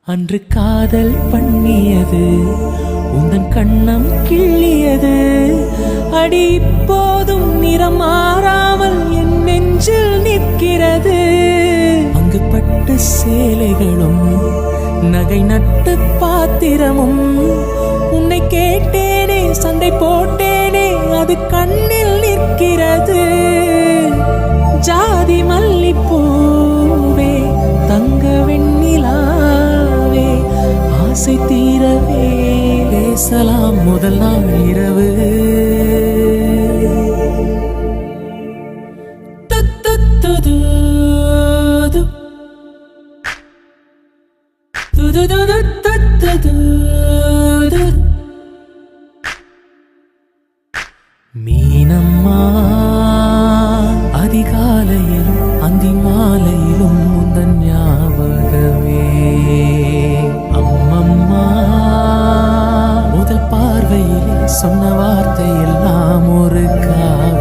அன்று காதல் பண்ணியது உந்தன் கண்ணம் கிள்ளியது அடி இப்போதும் நிறம் மாறாமல் என் நெஞ்சில் நிற்கிறது. அங்கு பட்டு சேலைகளும் நகை நட்டு பாத்திரமும் உன்னை கேட்டேனே சண்டை போட்டேனே அது கண்ணில் நிற்கிறது. ஜாதி மல்லிப்பூவே தங்க வெண்ணிலாவே ஆசை தீரவே பேசலாம் முதல் நாள் இரவு. மீனம்மா அதிகாலையிலும் அந்தி மாலையிலும் முந்தன் ஞாபகமே. அம்மம்மா முதல் பார்வையில் சொன்ன வார்த்தை எல்லாம் ஒரு காவி.